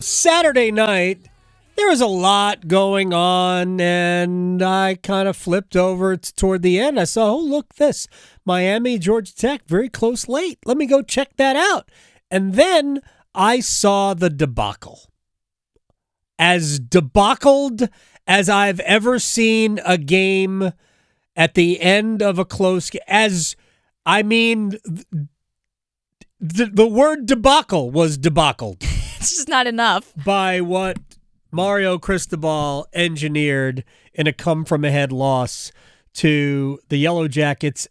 Saturday night, there was a lot going on, and I kind of flipped over toward the end. I saw, oh, look, this Miami, Georgia Tech, very close late. Let me go check that out. And then I saw the debacle. As debacled as I've ever seen a game at the end of a close game. The word debacle was debacled. It's just not enough. By what Mario Cristobal engineered in a come-from-ahead loss to the Yellow Jackets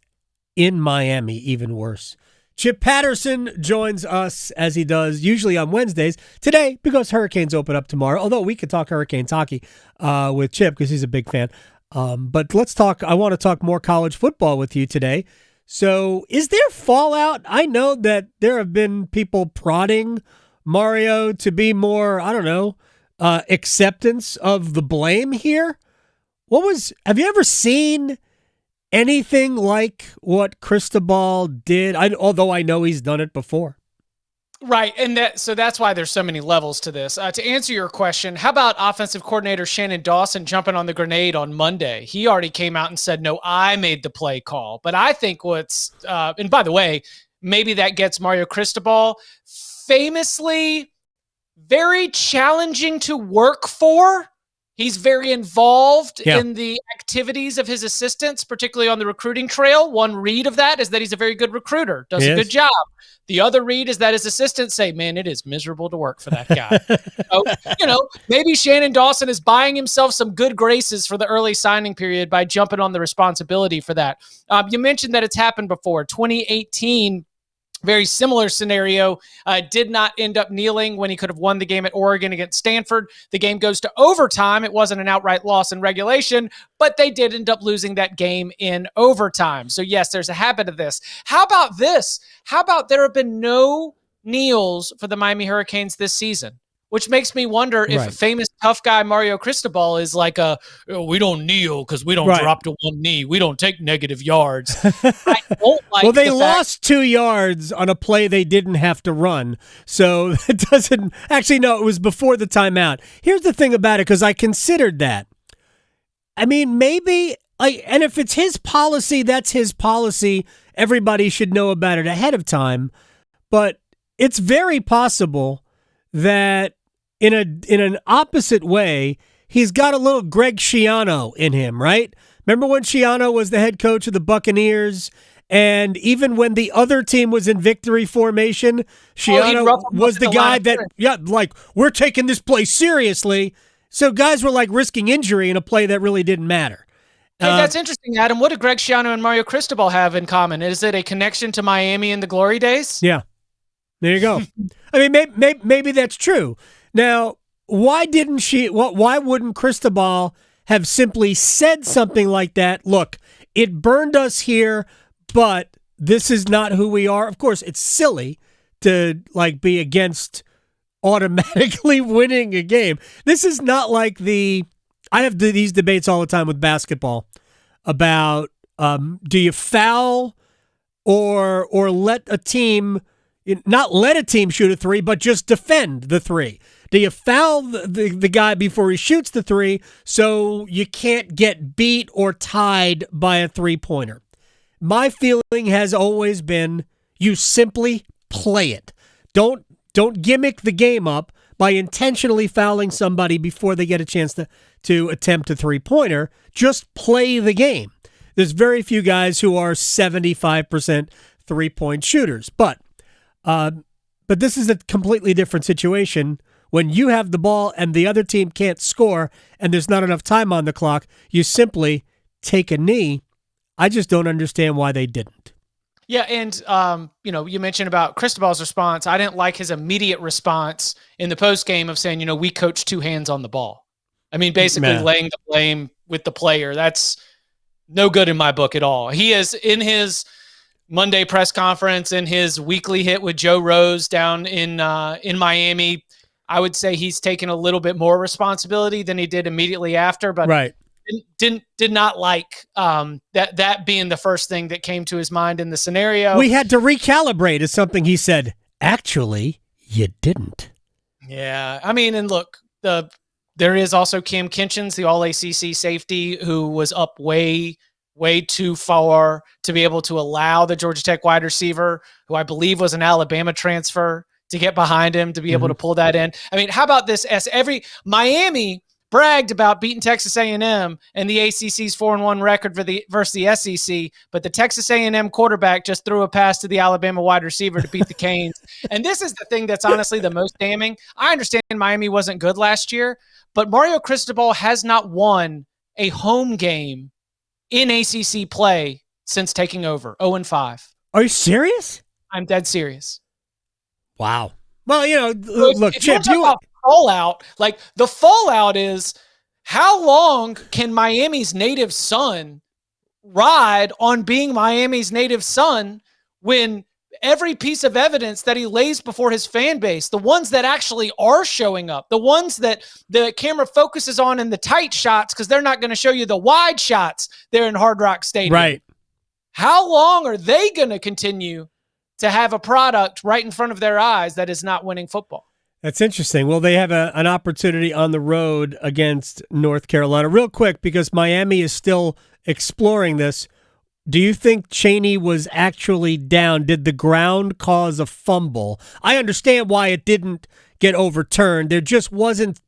in Miami, even worse. Chip Patterson joins us as he does usually on Wednesdays. Today, because Hurricanes open up tomorrow, although we could talk Hurricanes hockey with Chip because he's a big fan. But let's talk. I want to talk more college football with you today. So is there fallout? I know that there have been people prodding Mario to be more, acceptance of the blame here. Have you ever seen anything like what Cristobal did? Although I know he's done it before. Right, and that's why there's so many levels to this. To answer your question, how about offensive coordinator Shannon Dawson jumping on the grenade on Monday? He already came out and said, no, I made the play call. But I think and by the way, maybe that gets Mario Cristobal famously very challenging to work for. He's very involved in the activities of his assistants, particularly on the recruiting trail. One read of that is that he's a very good recruiter, does a good job. The other read is that his assistants say, man, it is miserable to work for that guy. So, maybe Shannon Dawson is buying himself some good graces for the early signing period by jumping on the responsibility for that. You mentioned that it's happened before. 2018, very similar scenario, did not end up kneeling when he could have won the game at Oregon against Stanford. The game goes to overtime. It wasn't an outright loss in regulation, but they did end up losing that game in overtime. So yes, there's a habit of this. How about this? How about there have been no kneels for the Miami Hurricanes this season? Which makes me wonder if a famous tough guy Mario Cristobal is like we don't kneel because we don't drop to one knee. We don't take negative yards. I don't like well, they lost 2 yards on a play they didn't have to run. So it doesn't – actually, no, it was before the timeout. Here's the thing about it, because I considered that. I mean, maybe and if it's his policy, that's his policy. Everybody should know about it ahead of time. But it's very possible that in an opposite way, he's got a little Greg Schiano in him, right? Remember when Schiano was the head coach of the Buccaneers, and even when the other team was in victory formation, Schiano was the guy that, we're taking this play seriously. So guys were risking injury in a play that really didn't matter. Hey, that's interesting, Adam. What do Greg Schiano and Mario Cristobal have in common? Is it a connection to Miami in the glory days? Yeah. There you go. I mean, maybe that's true. Now, why wouldn't Cristobal have simply said something like that? Look, it burned us here, but this is not who we are. Of course, it's silly to be against automatically winning a game. This is not like I have these debates all the time with basketball about do you foul or let a team not let a team shoot a three, but just defend the three. Do you foul the guy before he shoots the three so you can't get beat or tied by a three-pointer? My feeling has always been you simply play it. Don't gimmick the game up by intentionally fouling somebody before they get a chance to attempt a three-pointer. Just play the game. There's very few guys who are 75% three-point shooters, but this is a completely different situation. When you have the ball and the other team can't score and there's not enough time on the clock, you simply take a knee. I just don't understand why they didn't. Yeah, and you mentioned about Cristobal's response. I didn't like his immediate response in the postgame of saying, we coach two hands on the ball. I mean, basically laying the blame with the player. That's no good in my book at all. He is in his Monday press conference, in his weekly hit with Joe Rose down in Miami. I would say he's taken a little bit more responsibility than he did immediately after, but did not like that being the first thing that came to his mind in the scenario. We had to recalibrate is something he said. Actually, you didn't. Yeah. I mean, and look, there is also Cam Kinchens, the all ACC safety, who was up way too far to be able to allow the Georgia Tech wide receiver, who I believe was an Alabama transfer, to get behind him to be able to pull that in. I mean, how about this? As Miami bragged about beating Texas A&M and the ACC's 4-1 record versus the SEC, but the Texas A&M quarterback just threw a pass to the Alabama wide receiver to beat the Canes. And this is the thing that's honestly the most damning. I understand Miami wasn't good last year, but Mario Cristobal has not won a home game in ACC play since taking over. 0-5. Are you serious? I'm dead serious. Wow. Well, look, Chip, fallout, like the fallout is, how long can Miami's native son ride on being Miami's native son when every piece of evidence that he lays before his fan base, the ones that actually are showing up, the ones that the camera focuses on in the tight shots, because they're not going to show you the wide shots there in Hard Rock Stadium. Right. How long are they going to continue to have a product right in front of their eyes that is not winning football? That's interesting. Well, they have an opportunity on the road against North Carolina. Real quick, because Miami is still exploring this, do you think Chaney was actually down? Did the ground cause a fumble? I understand why it didn't get overturned. There just wasn't,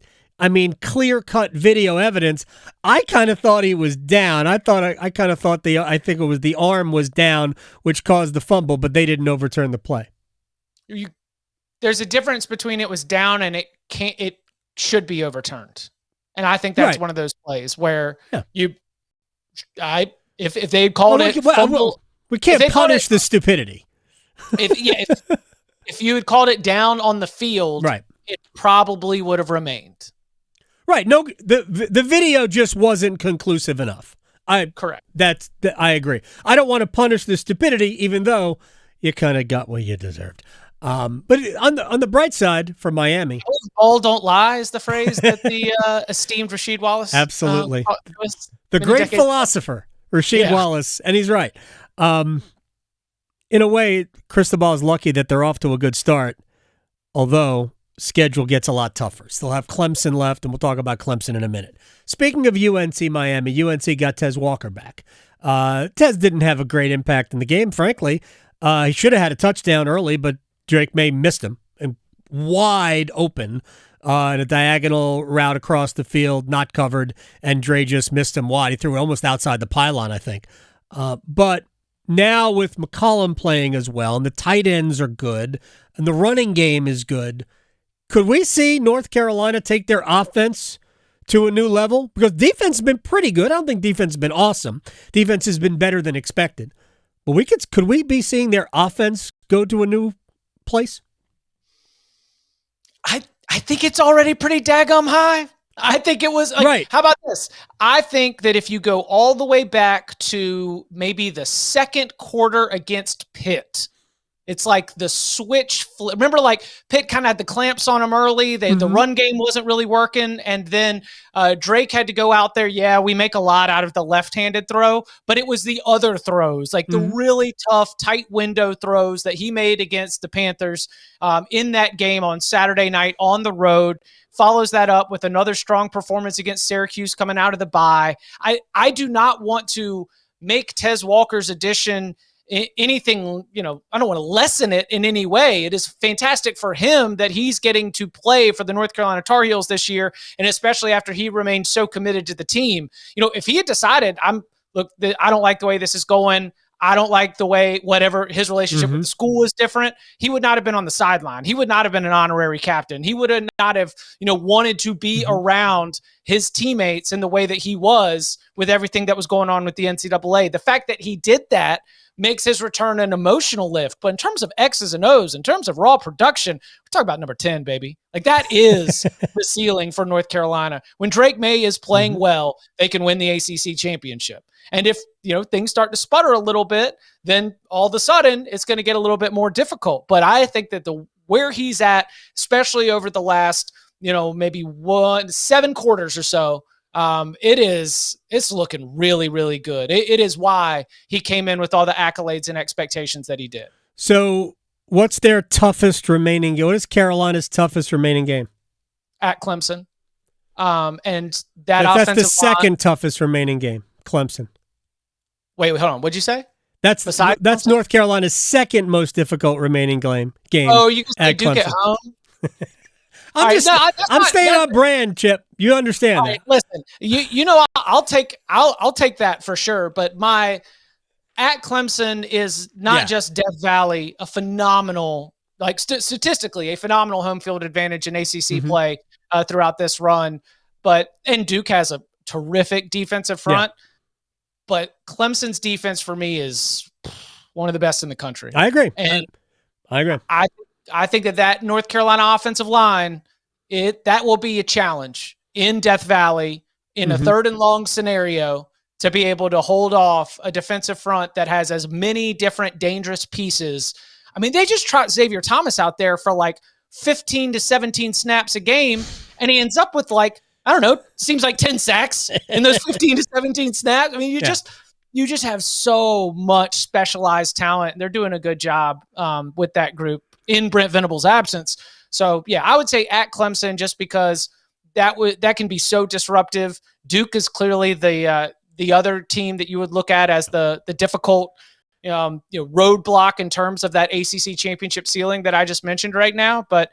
clear-cut video evidence. I kind of thought he was down. I kind of thought I think it was the arm was down, which caused the fumble, but they didn't overturn the play. There's a difference between it was down and it should be overturned. And I think that's one of those plays where if they called it fumble, we can't punish the stupidity. If you had called it down on the field, right, it probably would have remained. Right. No, the video just wasn't conclusive enough. Correct. I agree. I don't want to punish the stupidity, even though you kind of got what you deserved. But on the bright side for Miami, all don't lie is the phrase that the esteemed Rasheed Wallace, absolutely, the great philosopher Rasheed Wallace, and he's right. In a way, Cristobal is lucky that they're off to a good start, although schedule gets a lot tougher. Still have Clemson left, and we'll talk about Clemson in a minute. Speaking of UNC Miami, UNC got Tez Walker back. Tez didn't have a great impact in the game, frankly. He should have had a touchdown early, but Drake May missed him and wide open in a diagonal route across the field, not covered, and Dre just missed him wide. He threw it almost outside the pylon, I think. But now with McCollum playing as well, and the tight ends are good, and the running game is good, could we see North Carolina take their offense to a new level? Because defense has been pretty good. I don't think defense has been awesome. Defense has been better than expected. But could we be seeing their offense go to a new place? I think it's already pretty daggum high. I think it was right. How about this? I think that if you go all the way back to maybe the second quarter against Pitt, it's like the switch flip. Remember, like Pitt kind of had the clamps on them early. The run game wasn't really working. And then Drake had to go out there. Yeah, we make a lot out of the left-handed throw, but it was the other throws, like the really tough, tight window throws that he made against the Panthers in that game on Saturday night on the road. Follows that up with another strong performance against Syracuse coming out of the bye. I do not want to make Tez Walker's addition anything, I don't want to lessen it in any way. It is fantastic for him that he's getting to play for the North Carolina Tar Heels this year, and especially after he remained so committed to the team. If he had decided, I don't like the way this is going, I don't like the way whatever his relationship with the school is different, he would not have been on the sideline. He would not have been an honorary captain. He would not have, wanted to be around his teammates in the way that he was with everything that was going on with the NCAA. The fact that he did that makes his return an emotional lift. But in terms of X's and O's, in terms of raw production, we're talking about number 10, baby. Like that is the ceiling for North Carolina. When Drake May is playing well, they can win the ACC championship. And if, things start to sputter a little bit, then all of a sudden it's going to get a little bit more difficult. But I think that where he's at, especially over the last, maybe 7 quarters or so, it's looking really, really good. It is why he came in with all the accolades and expectations that he did. So What's their toughest remaining game? What is Carolina's toughest remaining game? At Clemson. And that's the second toughest remaining game, Clemson. Wait, hold on. What'd you say? That's North Carolina's second most difficult remaining game. Oh, you can say Duke Clemson. At home? I'm staying on brand, Chip. You understand that. Listen, you know I'll take that for sure, but my at Clemson is not just Death Valley, a phenomenal, like statistically, a phenomenal home field advantage in ACC play throughout this run. And Duke has a terrific defensive front, but Clemson's defense for me is one of the best in the country. I agree. And I agree. I think that North Carolina offensive line, that will be a challenge in Death Valley in a third and long scenario to be able to hold off a defensive front that has as many different dangerous pieces. I mean, they just trot Xavier Thomas out there for like 15 to 17 snaps a game, and he ends up with seems like 10 sacks in those 15 to 17 snaps. I mean, you just have so much specialized talent, and they're doing a good job with that group in Brent Venable's absence. So, I would say at Clemson just because that can be so disruptive. Duke is clearly the other team that you would look at as the difficult roadblock in terms of that ACC championship ceiling that I just mentioned right now. But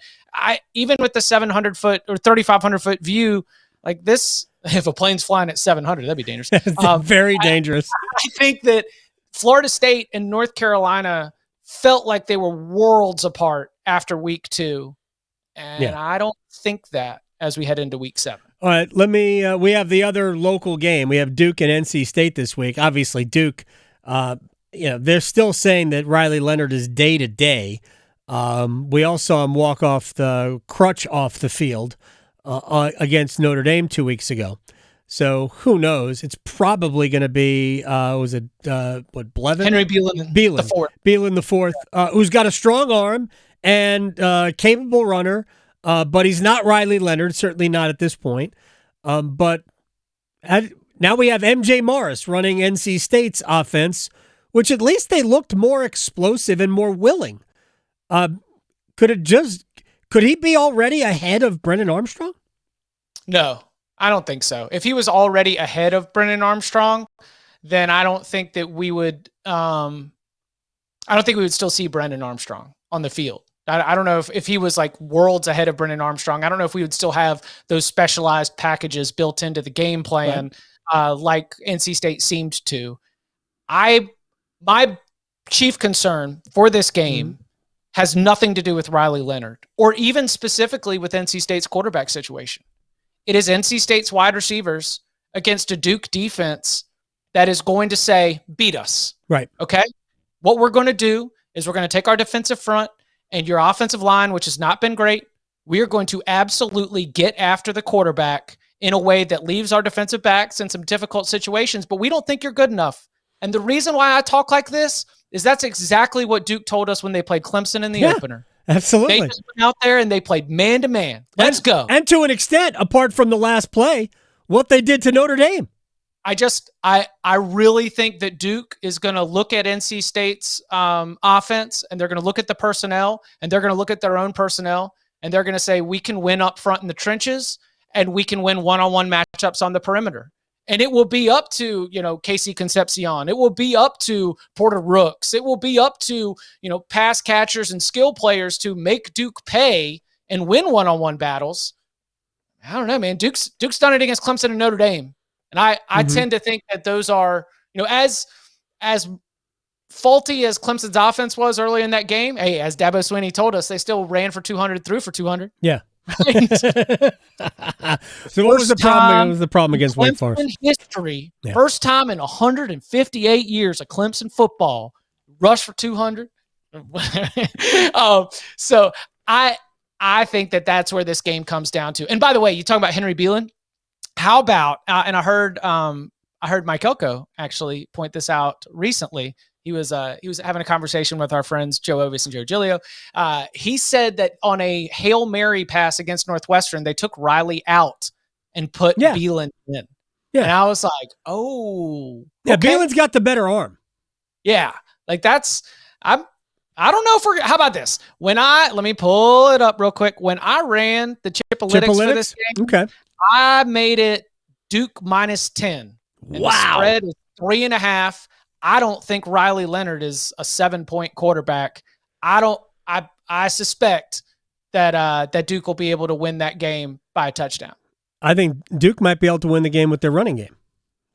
even with the 700-foot or 3,500-foot view like this, if a plane's flying at 700, that'd be dangerous. Very dangerous. I think that Florida State and North Carolina felt like they were worlds apart after week 2. And I don't think that as we head into week 7. All right, we have the other local game. We have Duke and NC State this week. Obviously, Duke, they're still saying that Riley Leonard is day to day. We all saw him walk off the crutch off the field against Notre Dame 2 weeks ago. So who knows? It's probably going to be Blevin? Henry Beelan the fourth. Beelan the fourth, who's got a strong arm and capable runner, but he's not Riley Leonard, certainly not at this point. But now we have MJ Morris running NC State's offense, which at least they looked more explosive and more willing. Could he be already ahead of Brennan Armstrong? No, I don't think so. If he was already ahead of Brennan Armstrong, then I don't think that we would. I don't think we would still see Brennan Armstrong on the field. I don't know if he was like worlds ahead of Brennan Armstrong. I don't know if we would still have those specialized packages built into the game plan, like NC State seemed to. My chief concern for this game has nothing to do with Riley Leonard or even specifically with NC State's quarterback situation. It is NC State's wide receivers against a Duke defense that is going to say, beat us. Right. Okay? What we're going to do is we're going to take our defensive front and your offensive line, which has not been great. We are going to absolutely get after the quarterback in a way that leaves our defensive backs in some difficult situations, but we don't think you're good enough. And the reason why I talk like this is that's exactly what Duke told us when they played Clemson in the opener. Absolutely. They just went out there and they played man-to-man. Let's go. And to an extent, apart from the last play, what they did to Notre Dame. I really think that Duke is going to look at NC State's offense, and they're going to look at the personnel, and they're going to look at their own personnel, and they're going to say, we can win up front in the trenches, and we can win one-on-one matchups on the perimeter. And it will be up to, Casey Concepcion. It will be up to Porter Rooks. It will be up to, pass catchers and skill players to make Duke pay and win one-on-one battles. I don't know, man. Duke's done it against Clemson and Notre Dame. And I tend to think that those are, as faulty as Clemson's offense was early in that game, hey, as Dabo Swinney told us, they still ran for 200, threw for 200. Yeah. Right? So what was the problem? What was the problem against Wake Forest? In history, first time in 158 years of Clemson football, rush for 200. So I think that that's where this game comes down to. And by the way, you talking about Henry Beelan? How about and I heard Mike Elko actually point this out recently. He was having a conversation with our friends Joe Ovis and Joe Giglio. He said that on a Hail Mary pass against Northwestern, they took Riley out and put Beelan in. Yeah. And I was like, oh. Yeah, okay. Beelan's got the better arm. Yeah. Like I don't know if how about this? Let me pull it up real quick. When I ran the Chipalytics for this game, okay, I made it Duke -10. And wow, the spread is 3.5. I don't think Riley Leonard is a 7-point quarterback. I suspect that Duke will be able to win that game by a touchdown. I think Duke might be able to win the game with their running game.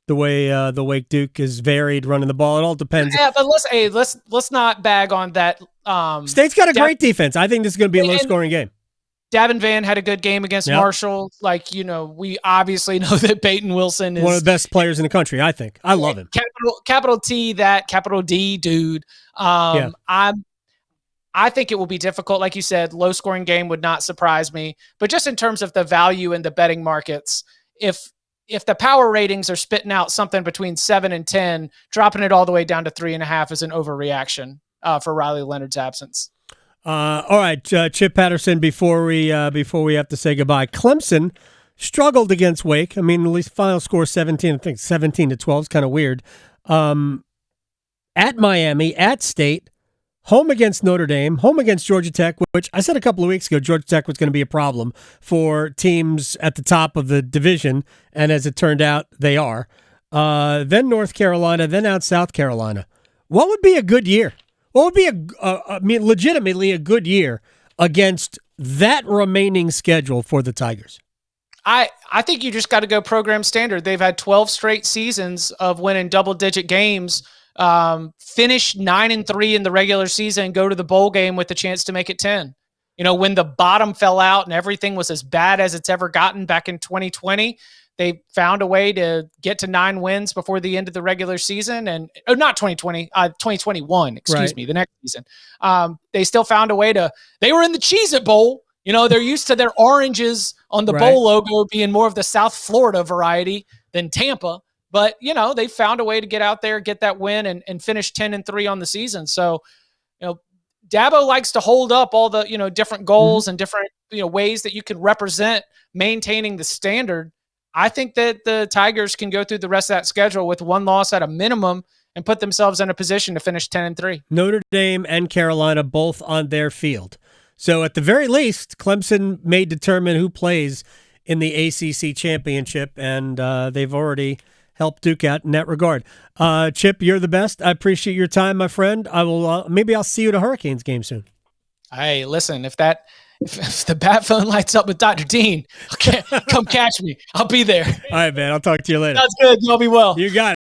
The way Duke is varied running the ball, it all depends. Yeah, but let's not bag on that. State's got a great defense. I think this is going to be a low-scoring game. Davin Van had a good game against Marshall. Like, we obviously know that Peyton Wilson is one of the best players in the country. I think. I love him. Capital T, that capital D, dude. I think it will be difficult. Like you said, low-scoring game would not surprise me. But just in terms of the value in the betting markets, if the power ratings are spitting out something between 7 and 10, dropping it all the way down to 3.5 is an overreaction for Riley Leonard's absence. All right, Chip Patterson. Before we have to say goodbye, Clemson struggled against Wake. I mean, at least final score 17. I think 17-12 is kind of weird. At Miami, at State, home against Notre Dame, home against Georgia Tech, which I said a couple of weeks ago Georgia Tech was going to be a problem for teams at the top of the division, and as it turned out, they are. Then North Carolina, then out South Carolina. What would be a good year? What would be legitimately a good year against that remaining schedule for the Tigers? I think you just got to go program standard. They've had 12 straight seasons of winning double-digit games, finish 9-3 in the regular season, go to the bowl game with a chance to make it 10. When the bottom fell out and everything was as bad as it's ever gotten back in 2020, they found a way to get to 9 wins before the end of the regular season, and not 2020, 2021, excuse me, the next season. They still found a way they were in the Cheez-It Bowl. They're used to their oranges on the bowl logo being more of the South Florida variety than Tampa. But, they found a way to get out there, get that win, and finish 10-3 on the season. So, Dabo likes to hold up all the, different goals and different, ways that you can represent maintaining the standard. I think that the Tigers can go through the rest of that schedule with one loss at a minimum and put themselves in a position to finish 10-3. Notre Dame and Carolina both on their field. So at the very least, Clemson may determine who plays in the ACC championship, and they've already helped Duke out in that regard. Chip, you're the best. I appreciate your time, my friend. I will. Maybe I'll see you at a Hurricanes game soon. Hey, listen, if the bat phone lights up with Dr. Dean, okay, come catch me. I'll be there. All right, man. I'll talk to you later. That's good. You'll be well. You got it.